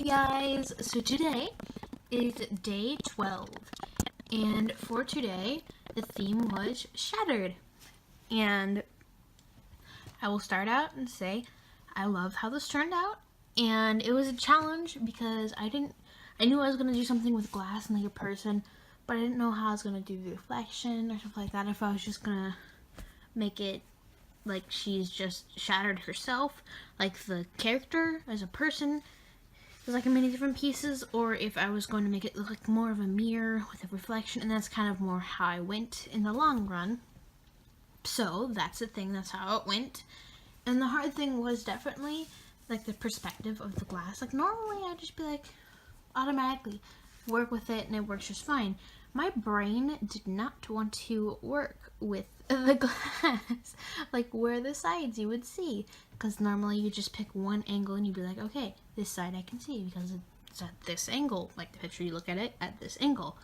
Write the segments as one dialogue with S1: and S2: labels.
S1: guys, so today is day 12, and for today the theme was shattered, and I will start out and say I love how this turned out, and it was a challenge because I knew I was going to do something with glass and like a person, but I didn't know how I was going to do the reflection or something like that, if I was just going to make it like she's just shattered herself, like the character as a person is like in many different pieces, or if I was going to make it look like more of a mirror with a reflection, and that's kind of more how I went in the long run. So that's the thing, that's how it went. And the hard thing was definitely like the perspective of the glass. Like normally I'd just be like automatically work with it and it works just fine. My brain did not want to work with the glass, like where the sides you would see, because normally you just pick one angle and you'd be like, okay, this side I can see because it's at this angle, like the picture you look at it at this angle,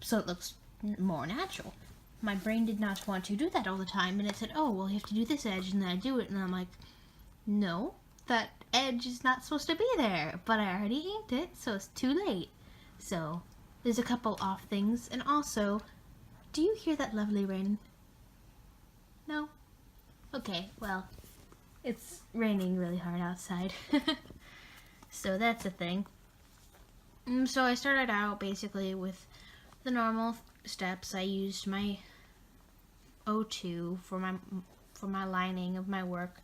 S1: so it looks more natural. My brain did not want to do that all the time, and it said, oh, well, you have to do this edge, and then I do it, and I'm like, no, that edge is not supposed to be there, but I already inked it, so it's too late. So there's a couple off things, and also, do you hear that lovely rain? No? Okay, well, it's raining really hard outside. So that's a thing. So I started out basically with the normal steps. I used my 02 for my lining of my work,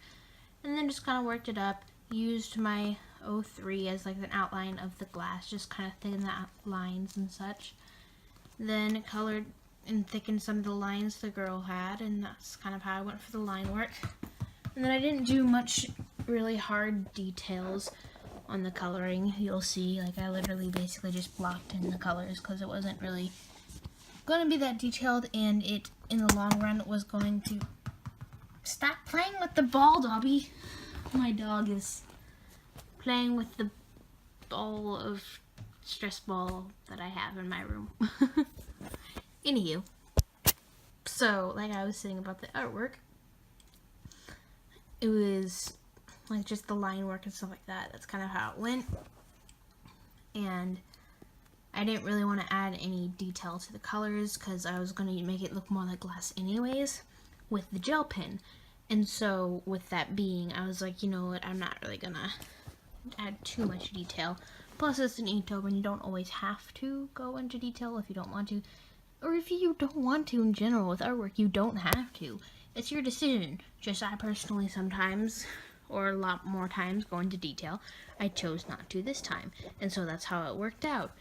S1: and then just kind of worked it up. Used my 03 as like an outline of the glass, just kind of thicken the lines and such. Then colored and thickened some of the lines the girl had, and that's kind of how I went for the line work. And then I didn't do much really hard details on the coloring. You'll see, like I literally basically just blocked in the colors because it wasn't really going to be that detailed, and it in the long run was going to stop playing with the ball, Dobby. My dog is playing with the ball of stress ball that I have in my room. Anywho, so like I was saying about the artwork, it was like just the line work and stuff like that. That's kind of how it went, and I didn't really want to add any detail to the colors because I was going to make it look more like glass anyways with the gel pen. And so with that being, I was like, you know what, I'm not really gonna add too much detail. Plus it's an Intober and you don't always have to go into detail if you don't want to. Or if you don't want to in general with artwork, you don't have to. It's your decision. Just I personally sometimes, or a lot more times, go into detail. I chose not to this time. And so that's how it worked out.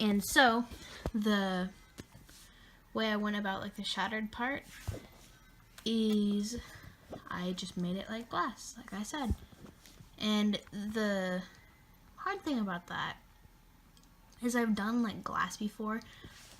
S1: And so the way I went about like the shattered part is I just made it like glass, like I said. And the hard thing about that is I've done like glass before,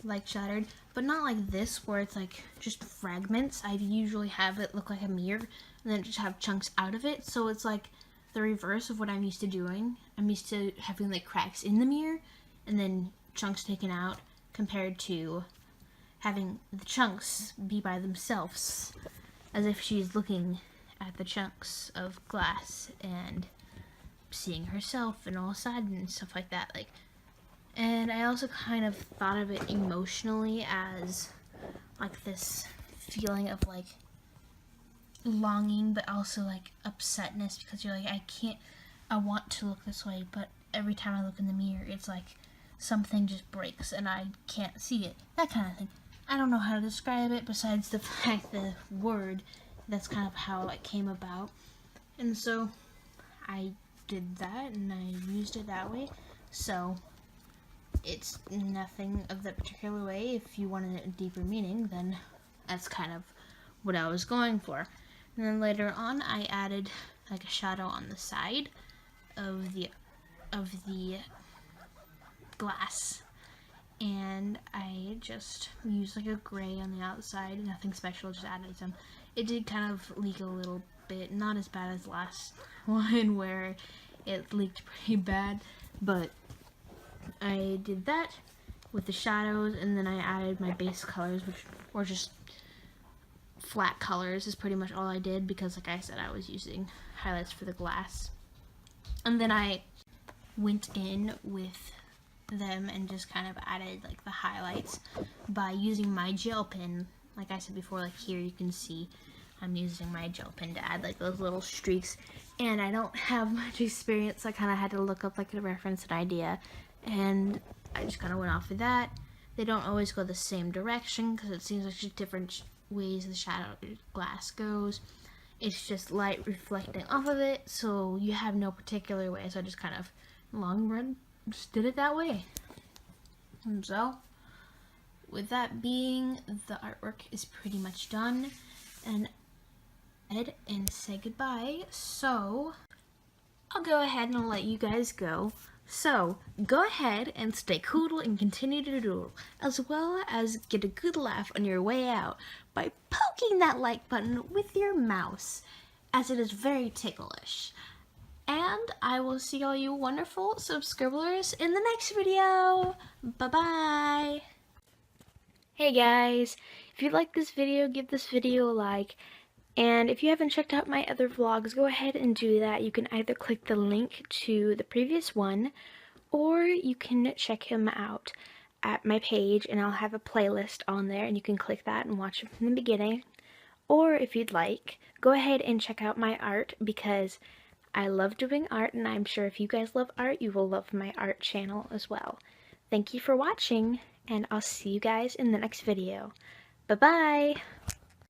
S1: like shattered, but not like this where it's like just fragments. I usually have it look like a mirror and then just have chunks out of it. So it's like the reverse of what I'm used to doing. I'm used to having like cracks in the mirror and then chunks taken out, compared to having the chunks be by themselves, as if she's looking at the chunks of glass and seeing herself and all sides and stuff like that. Like, and I also kind of thought of it emotionally as like this feeling of like longing, but also like upsetness, because you're like, I want to look this way, but every time I look in the mirror, it's like something just breaks and I can't see it. That kind of thing. I don't know how to describe it besides the fact the word. That's kind of how it came about. And so I did that and I used it that way. So it's nothing of that particular way. If you wanted a deeper meaning, then that's kind of what I was going for. And then later on I added like a shadow on the side of the glass, and I just used like a gray on the outside, nothing special, just added some. It did kind of leak a little bit, not as bad as the last one where it leaked pretty bad, but I did that with the shadows, and then I added my base colors, which were just flat colors, is pretty much all I did, because like I said, I was using highlights for the glass. And then I went in with them and just kind of added like the highlights by using my gel pen. Like I said before, like here you can see I'm using my gel pen to add like those little streaks, and I don't have much experience, so I kind of had to look up like a reference and idea, and I just kind of went off of that. They don't always go the same direction because it seems like just different ways the shadow glass goes. It's just light reflecting off of it, so you have no particular way, so I just kind of long run just did it that way. And so with that being, the artwork is pretty much done, and say goodbye. So I'll go ahead and let you guys go. So go ahead and stay cool and continue to doodle, as well as get a good laugh on your way out by poking that like button with your mouse, as it is very ticklish. And I will see all you wonderful subscribers in the next video. Bye-bye. Hey guys, if you like this video, give this video a like. And if you haven't checked out my other vlogs, go ahead and do that. You can either click the link to the previous one, or you can check him out at my page, and I'll have a playlist on there, and you can click that and watch it from the beginning. Or if you'd like, go ahead and check out my art, because I love doing art, and I'm sure if you guys love art, you will love my art channel as well. Thank you for watching, and I'll see you guys in the next video. Bye-bye!